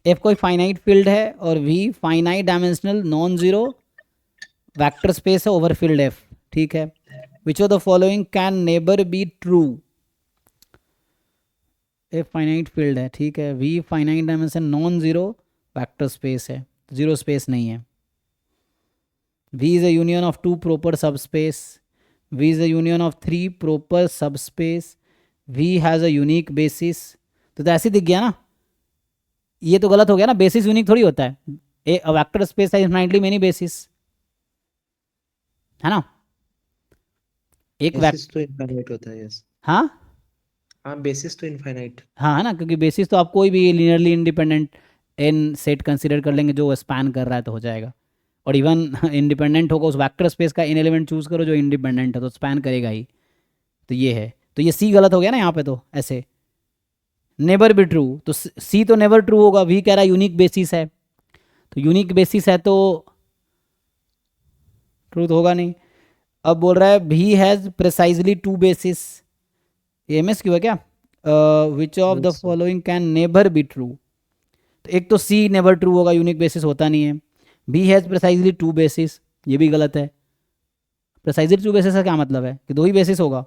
F कोई finite field है और V finite dimensional non zero vector space है ओवर फील्ड एफ, ठीक है। Which of the following can neither be true. F finite field है, ठीक है, V finite dimension non zero vector space है, जीरो स्पेस नहीं है। V is a union of two proper subspace. V is a union of three proper subspace. V has a unique basis. तो ऐसे दिख गया ना, ये तो गलत हो गया ना, बेसिस यूनिक थोड़ी होता है। ए वेक्टर स्पेस है इनफाइनाइटली मेनी बेसिस, है ना। एक बेसिस तो इनफाइनाइट होता है, यस। हाँ हाँ, बेसिस तो इनफाइनाइट। हाँ, है ना, क्योंकि बेसिस तो आप कोई भी linearly independent n set consider कर लेंगे जो स्पैन कर रहा है तो हो जाएगा। और इवन इंडिपेंडेंट होगा उस वेक्टर स्पेस का इन एलिमेंट चूज करो जो इंडिपेंडेंट है तो स्पैन करेगा ही। तो ये है, तो ये सी गलत हो गया ना यहाँ पे, तो ऐसे नेबर भी ट्रू, तो सी तो नेवर ट्रू होगा। वी कह रहा है यूनिक बेसिस है, तो यूनिक बेसिस है तो ट्रूथ होगा नहीं। अब बोल रहा है भी has precisely two basis, M S क्यों है क्या। Which of the yes sir. Following can neither be true, तो एक तो सी नेवर ट्रू होगा, यूनिक बेसिस होता नहीं है। B has precisely two basis, ये भी गलत है। प्रिसाइजली टू बेसिस का क्या मतलब है कि दो ही बेसिस होगा,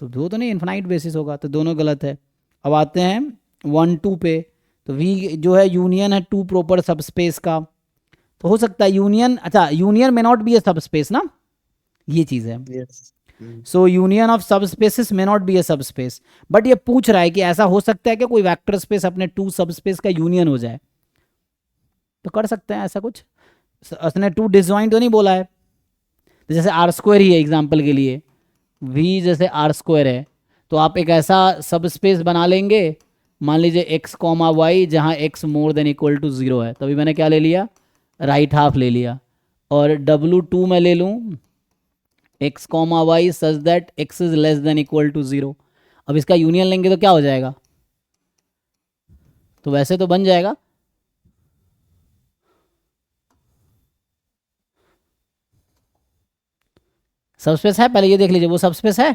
तो दो तो नहीं, इन्फिनाइट बेसिस होगा, तो दोनों गलत है। अब आते हैं 1 2 पे, तो वी जो है यूनियन है टू प्रॉपर सबस्पेस का, तो हो सकता है यूनियन, अच्छा यूनियन में नॉट बी ए सबस्पेस ना, ये चीज़ है। Yes. So union of subspaces में not be a subspace, but ये पूछ रहा है कि ऐसा हो सकता है कि कोई वेक्टर स्पेस अपने टू सबस्पेस का यूनियन हो जाए, तो कर सकते हैं ऐसा कुछ। उसने टू डिसजॉइंट तो नहीं बोला है, तो जैसे आर स्क्वायर ही है एग्जाम्पल के लिए, वी जैसे आर स्क्वायर है, तो आप एक ऐसा सब स्पेस बना लेंगे, मान लीजिए एक्स कॉमा वाई, जहाँ x more than equal to zero है, तभी मैंने क्या ले लिया, राइट हाफ ले लिया। और W2 में ले लूँ x comma y such that x is less than equal to zero. अब इसका यूनियन लेंगे तो क्या हो जाएगा, तो वैसे तो बन जाएगा। सबस्पेस है, पहले ये देख लीजिए वो सबस्पेस है,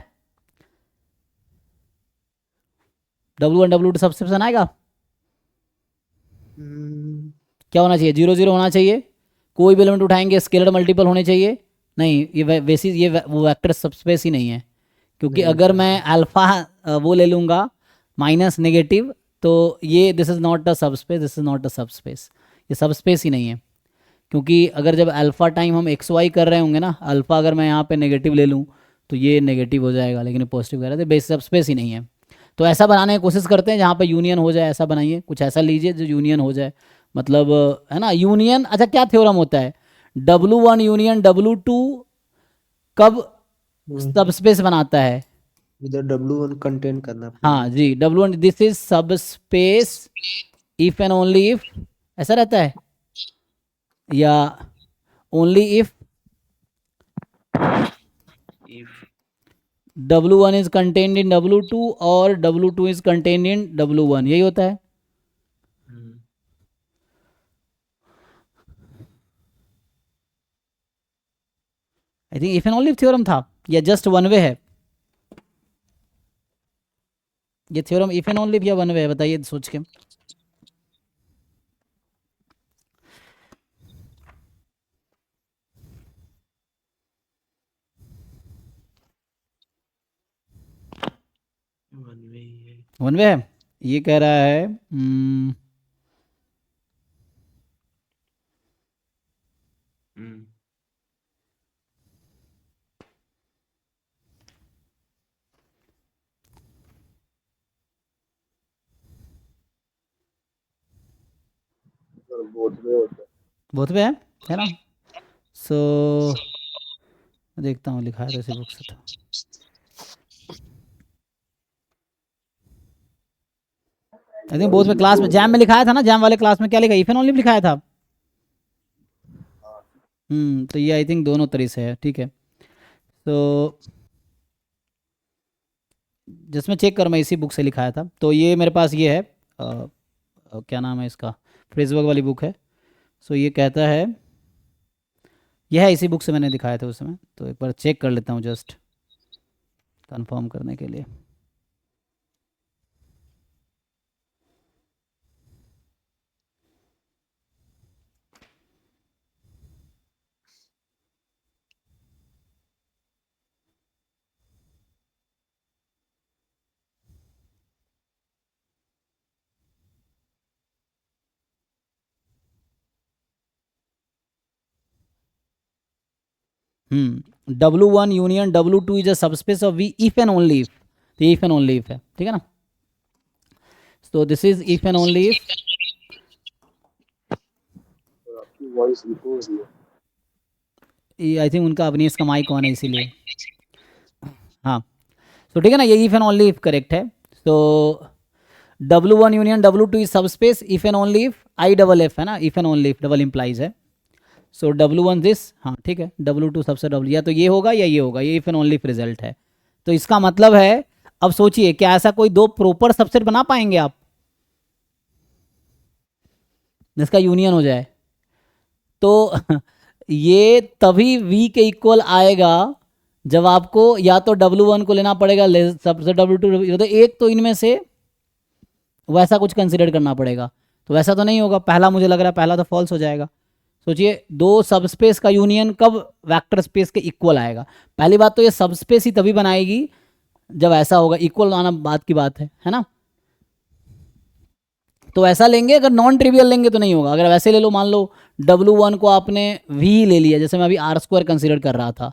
W1 W2 सबस्पेस बनाएगा। क्या होना चाहिए, जीरो जीरो होना चाहिए, कोई भी एलिमेंट उठाएंगे स्केलर मल्टीपल होने चाहिए। नहीं, ये वैसी ये वो वेक्टर सबस्पेस ही नहीं है, क्योंकि नहीं अगर होता मैं है। अल्फ़ा वो ले लूँगा माइनस नेगेटिव, तो ये this is not a subspace, this is not a subspace, ये सबस्पेस ही नहीं है। क्योंकि अगर जब अल्फ़ा टाइम हम एक्स वाई कर रहे होंगे ना, अल्फ़ा अगर मैं यहाँ पे नेगेटिव ले लूँ तो ये नेगेटिव हो जाएगा, लेकिन पॉजिटिव कह रहे थे, बेस सबस्पेस ही नहीं है। तो ऐसा बनाने की कोशिश करते हैं जहाँ पे यूनियन हो जाए, ऐसा बनाइए, कुछ ऐसा लीजिए जो यूनियन हो जाए, मतलब है ना यूनियन। अच्छा क्या थ्योरम होता है, W1 यूनियन W2 कब सबस्पेस बनाता है। इधर W1 कंटेन करना हाँ पड़ेगा। जी, W1 this is subspace if and only if, ऐसा रहता है, या only if if. W1 is contained in W2 और W2 is contained in W1, यही होता है। I think if and only theorem था, या जस्ट वन वे है, ये थ्योरम इफ एंड ओनली या वन वे है, बताइए सोच के। वन वे ही है। वन वे है, ये कह रहा है बोथ वे होता है। बहुत वे है ना। सो देखता हूँ लिखा है तो इसी बुक से था। आई थिंक बोथ में क्लास में जैम में लिखाया था ना, जैम वाले क्लास में क्या लिखा, इफ एंड ओनली लिखाया था। तो ये आई थिंक दोनों तरीके से है, ठीक है। तो जिसमें चेक कर, मैं इसी बुक से लिखाया था, तो ये मेरे पास ये है, क्या नाम है इसका, फ्रेजवर्क वाली बुक है। सो ये कहता है, यह है इसी बुक से मैंने दिखाया था उस समय, तो एक बार चेक कर लेता हूँ जस्ट कंफर्म करने के लिए। W1 union W2 is a subspace of V if and only if, तो इफ एंड ओनली इफ है, ठीक है ना। तो this is if and only if. आपकी वॉइस इको हो रही है। आई थिंक उनका अवनीश का माइक ऑन है इसीलिए। हाँ, तो ठीक है ना, ये if and only if correct है। तो W1 union W2 is subspace if and only if I double F है ना, if and only if double implies है। सो W1 दिस, हाँ ठीक है, W2 सबसे डबल, या तो ये होगा या ये होगा, ये if and only if result है। तो इसका मतलब है, अब सोचिए क्या ऐसा कोई दो प्रॉपर सबसेट बना पाएंगे आप जिसका यूनियन हो जाए? तो ये तभी V के इक्वल आएगा जब आपको या तो W1 को लेना पड़ेगा सबसे W2, तो एक तो इनमें से वैसा कुछ कंसिडर करना पड़ेगा। तो वैसा तो नहीं होगा, पहला मुझे लग रहा है पहला तो फॉल्स हो जाएगा। सोचिए दो सबस्पेस का यूनियन कब वेक्टर स्पेस के इक्वल आएगा? पहली बात तो ये सबस्पेस ही तभी बनाएगी जब ऐसा होगा, इक्वल आना बात की बात है ना। तो ऐसा लेंगे, अगर नॉन ट्रिवियल लेंगे तो नहीं होगा। अगर वैसे ले लो, मान लो W1 को आपने V ले लिया, जैसे मैं अभी R² कंसिडर कर रहा था।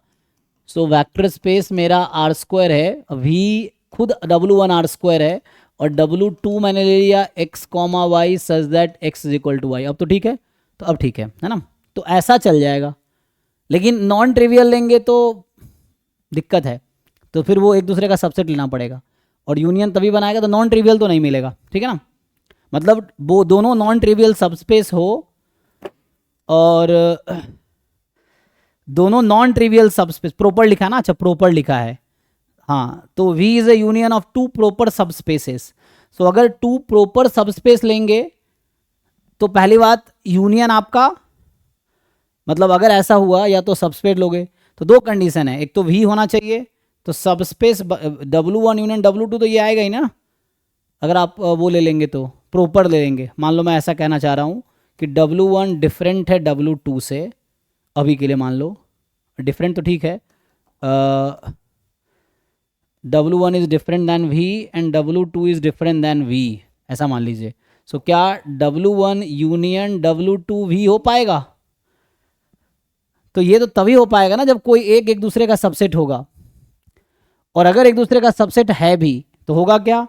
सो वेक्टर स्पेस मेरा R² है, V खुद W1 R² है, और W2 मैंने ले लिया x, y such that x is equal to y. अब तो ठीक है, तो अब ठीक है ना। तो ऐसा चल जाएगा। लेकिन नॉन ट्रिवियल लेंगे तो दिक्कत है, तो फिर वो एक दूसरे का सबसेट लेना पड़ेगा, और यूनियन तभी बनाएगा, तो नॉन ट्रिवियल तो नहीं मिलेगा, ठीक है ना। मतलब वो दोनों नॉन ट्रिवियल सबस्पेस हो, और दोनों नॉन ट्रिवियल सबस्पेस, प्रॉपर लिखा है ना, अच्छा प्रॉपर लिखा है, हाँ। तो V is a union of two proper subspaces. So अगर टू प्रॉपर सबस्पेस लेंगे तो पहली बात यूनियन आपका, मतलब अगर ऐसा हुआ या तो सबस्पेस लोगे तो दो कंडीशन है, एक तो V होना चाहिए, तो सबस्पेस W1 यूनियन W2 तो ये आएगा ही ना। अगर आप वो ले लेंगे तो प्रॉपर ले लेंगे, मान लो मैं ऐसा कहना चाह रहा हूँ कि W1 डिफरेंट है W2 से, अभी के लिए मान लो डिफरेंट तो ठीक है, W1 is different than V and W2 is different than V, ऐसा मान लीजिए। सो क्या W1 यूनियन W2 V हो पाएगा? तो ये तो तभी हो पाएगा ना जब कोई एक दूसरे का सबसेट होगा, और अगर एक दूसरे का सबसेट है भी तो होगा क्या,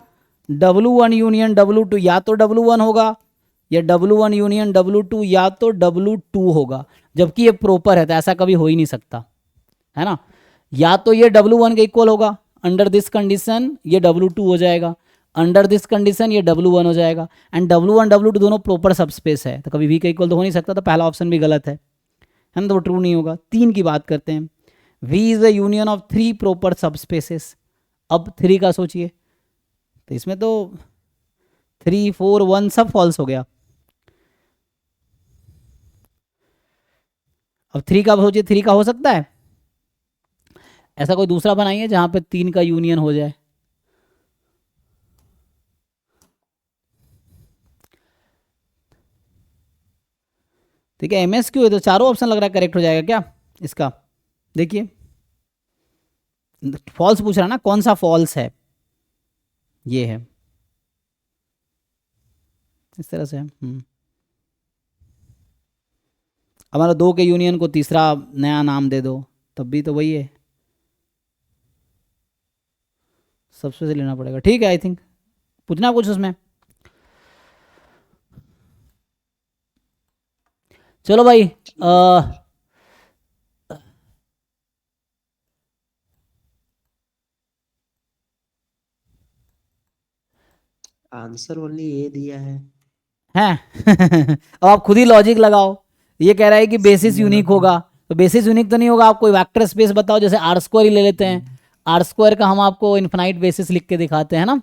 W1 यूनियन W2 या तो W1 होगा, या W1 यूनियन W2 या तो W2 होगा। जबकि ये प्रॉपर है तो ऐसा कभी हो ही नहीं सकता, है ना। या तो ये W1 के इक्वल होगा, अंडर दिस कंडीशन ये W2 हो जाएगा, अंडर दिस कंडीशन ये W1 हो जाएगा, एंड W1 W2 दोनों प्रॉपर सबस्पेस है, तो कभी V के इक्वल तो हो नहीं सकता, तो पहला ऑप्शन भी गलत है ना, तो ट्रू नहीं होगा। 3 की बात करते हैं, V is the union of 3 proper subspaces. अब 3 का सोचिए, तो इसमें तो 3, 4, 1 सब फॉल्स हो गया। अब 3 का सोचिए, 3 का हो सकता है? ऐसा कोई दूसरा बनाइए जहां पे 3 का यूनियन हो जाए। ठीक है, MSQ है तो चारों ऑप्शन लग रहा है करेक्ट हो जाएगा क्या इसका? देखिए फॉल्स पूछ रहा है ना, कौन सा फॉल्स है, ये है, इस तरह से। हमारा 2 के यूनियन को तीसरा नया नाम दे दो, तब भी तो वही है, सबसे से लेना पड़ेगा। ठीक है, आई थिंक पूछना कुछ उसमें। चलो भाई, आंसर ओनली ये दिया है। अब आप खुद ही लॉजिक लगाओ। ये कह रहा है कि बेसिस यूनिक होगा, तो बेसिस यूनिक तो नहीं होगा, आप कोई वेक्टर स्पेस बताओ, जैसे R² ही ले लेते हैं, R² का हम आपको इन्फिनाइट बेसिस लिख के दिखाते हैं ना,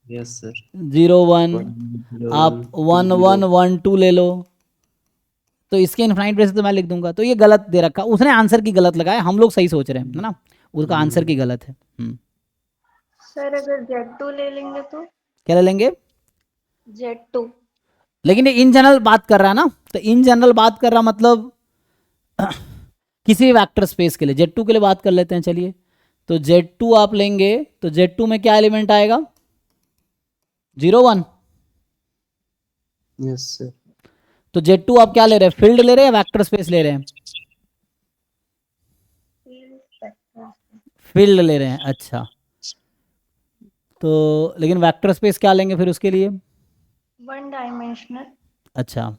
यस सर। 0 1, आप 1 1 1 2 ले लो, तो इसके इन्फिनाइट बेसिस तो मैं लिख दूंगा। तो ये गलत दे रखा, उसने आंसर की गलत लगाया, हम लोग सही सोच रहे हैं, है ना, उसका आंसर की गलत है। सर अगर Z2 ले लेंगे तो? क्या ले लेंगे? Z2। लेकिन ये इन जनरल बात कर रहा है ना, तो इन जनरल बात कर रहा मतलब किसी वेक्टर स्पेस के लिए, Z2 के लिए बात कर लेते हैं चलिए। तो Z2 आप लेंगे तो Z2 में क्या एलिमेंट आएगा? 0 1। Yes sir. तो Z2 आप क्या ले रहे हैं, फील्ड ले रहे हैं या वेक्टर स्पेस ले रहे हैं? फील्ड ले रहे हैं, अच्छा। तो लेकिन वेक्टर स्पेस क्या लेंगे फिर उसके लिए? One dimensional. अच्छा,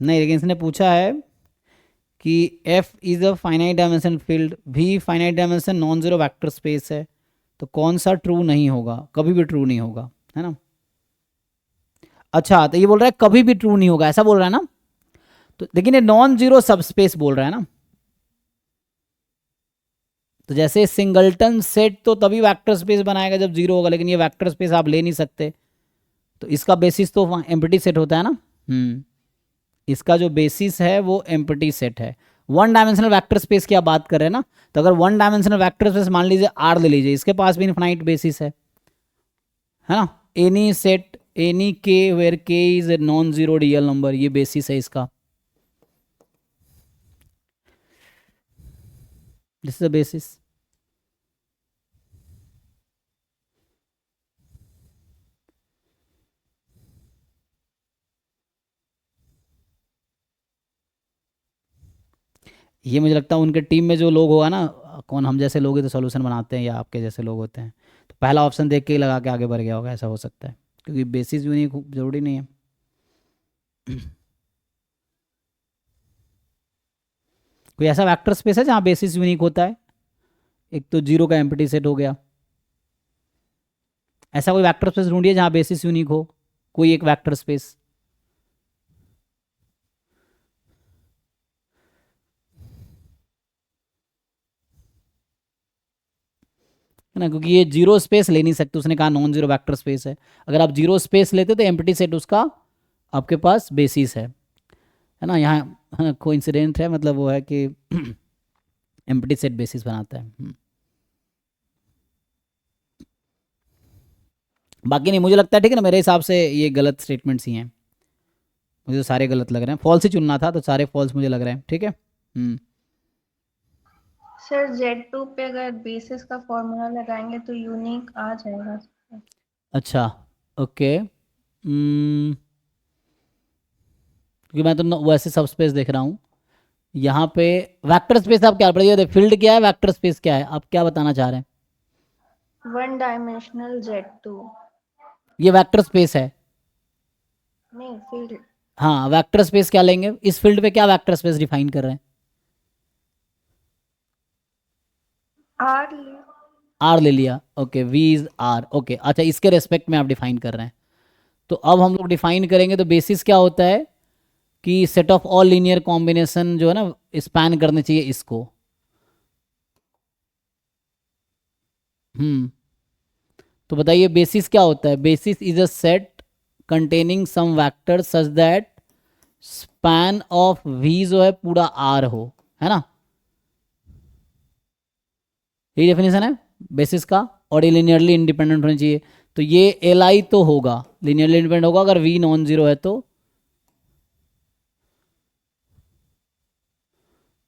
नहीं लेकिन इसने पूछा है कि F is a finite dimension field, भी finite dimension non zero vector space है, तो कौन सा ट्रू नहीं होगा? कभी भी ट्रू नहीं होगा, है ना। अच्छा, तो ये बोल रहा है कभी भी ट्रू नहीं होगा, ऐसा बोल रहा है ना। तो लेकिन ये नॉन जीरो सब स्पेस बोल रहा है ना। तो जैसे सिंगलटन सेट तो तभी वेक्टर स्पेस बनाएगा जब जीरो होगा, लेकिन ये वेक्टर स्पेस आप ले नहीं सकते, तो इसका बेसिस तो एम्प्टी सेट होता है ना। इसका जो बेसिस है वो एम्प्टी सेट है। वन डायमेंशनल वेक्टर स्पेस की आप बात कर रहे हैं ना, तो अगर वन डायमेंशनल वेक्टर स्पेस मान लीजिए आर ले लीजिए, इसके पास भी इनफाइनाइट बेसिस है ना। एनी सेट एनी के वेयर के is a non zero real number, ये बेसिस है इसका, दिस इज द बेसिस। ये मुझे लगता है उनके टीम में जो लोग होगा ना, कौन हम जैसे लोग ही तो सोल्यूशन बनाते हैं या आपके जैसे लोग होते हैं, तो पहला ऑप्शन देख के ही लगा के आगे बढ़ गया होगा, ऐसा हो सकता है, क्योंकि बेसिस यूनिक जरूरी नहीं है। कोई ऐसा वेक्टर स्पेस है जहाँ बेसिस यूनिक होता है? एक तो जीरो का एम्प्टी सेट हो गया, ऐसा कोई वेक्टर स्पेस ढूंढिए जहाँ बेसिस यूनिक हो, कोई एक वेक्टर स्पेस। है ना, क्योंकि ये जीरो स्पेस ले नहीं सकते, उसने कहा नॉन जीरो वेक्टर स्पेस है। अगर आप जीरो स्पेस लेते तो एम्प्टी सेट उसका आपके पास बेसिस है ना। यहाँ कोइंसिडेंट है, मतलब वो है कि एम्प्टी सेट बेसिस बनाता है। बाकी नहीं, मुझे लगता है ठीक है ना, मेरे हिसाब से ये गलत स्टेटमेंट्स ही हैं, मुझे तो सारे गलत लग रहे हैं। फॉल्स ही चुनना था, तो सारे फॉल्स मुझे लग रहे हैं, ठीक है। सर Z2 पे अगर बेसिस का फॉर्मूला लगाएंगे तो यूनिक आ जाएगा। अच्छा, ओके। क्योंकि मैं तो वैसे सब स्पेस देख रहा हूँ यहाँ पे। वेक्टर स्पेस आप क्या पढ़िए, फील्ड क्या है, वेक्टर स्पेस क्या है, आप क्या बताना चाह रहे हैं? One dimensional Z2। ये वेक्टर स्पेस है। नहीं, फील्ड। हाँ, वेक्टर स्पेस क्या लेंगे इस फील्ड पे, क्या वेक्टर स्पेस डिफाइन कर रहे हैं? आर। आर ले लिया, okay, V is R, okay. अच्छा, इसके रेस्पेक्ट में आप डिफाइन कर रहे हैं, तो अब हम लोग डिफाइन करेंगे। तो बेसिस क्या होता है कि set of all linear combination जो है ना, स्पैन करने चाहिए इसको। तो बताइए बेसिस क्या होता है? Basis is a set containing some vector such that span of V जो है पूरा आर हो, है ना। यही डेफिनेशन है बेसिस का, और ये लीनियरली इंडिपेंडेंट होनी चाहिए। तो ये एल आई तो होगा, लीनियरली इंडिपेंडेंट होगा अगर वी नॉन जीरो है तो।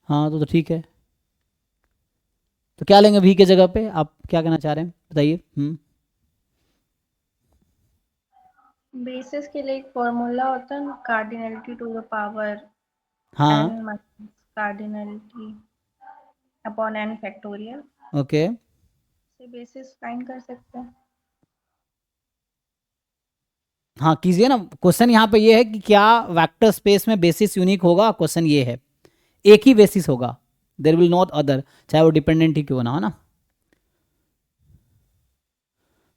हाँ, तो ठीक है। तो क्या लेंगे वी के जगह पे, आप क्या कहना चाह रहे हैं बताइए? बेसिस के लिए एक फॉर्मूला होता है, कार्डिनलिटी टू द पावर हाँ, n minus cardinality upon n factorial okay. से बेसिस फाइंड कर सकते हैं। हाँ कीजिए ना, क्वेश्चन यहाँ पे ये है कि क्या वेक्टर स्पेस में बेसिस यूनिक होगा, क्वेश्चन ये है। एक ही बेसिस होगा, देर विल नॉट अदर, चाहे वो डिपेंडेंट ही क्यों ना हो ना।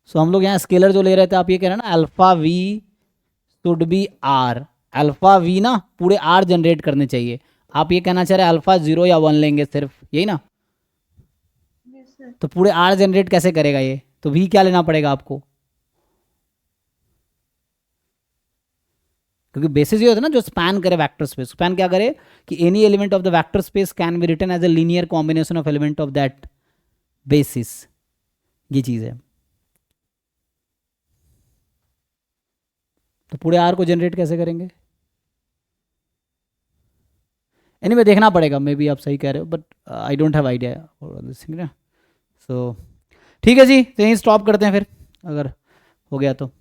सो हम लोग यहाँ स्केलर जो ले रहे थे, आप ये कह रहे हैं ना alpha V should be R, alpha V ना पूरे आर जनरेट करने चाहिए। आप ये कहना चाह रहे हैं अल्फा 0 या 1 लेंगे सिर्फ, यही ना। Yes, sir. तो पूरे आर जनरेट कैसे करेगा ये? तो वी क्या लेना पड़ेगा आपको? क्योंकि बेसिस ये होता है ना जो स्पैन करे वेक्टर स्पेस। स्पैन क्या करे कि any element of the vector space can be written as a linear combination of element of that basis, ये चीज है। तो पूरे आर को जनरेट कैसे करेंगे? एनीवे देखना पड़ेगा, मे बी आप सही कह रहे हो, but I don't have idea. So ठीक है जी, तो यहीं स्टॉप करते हैं फिर, अगर हो गया तो।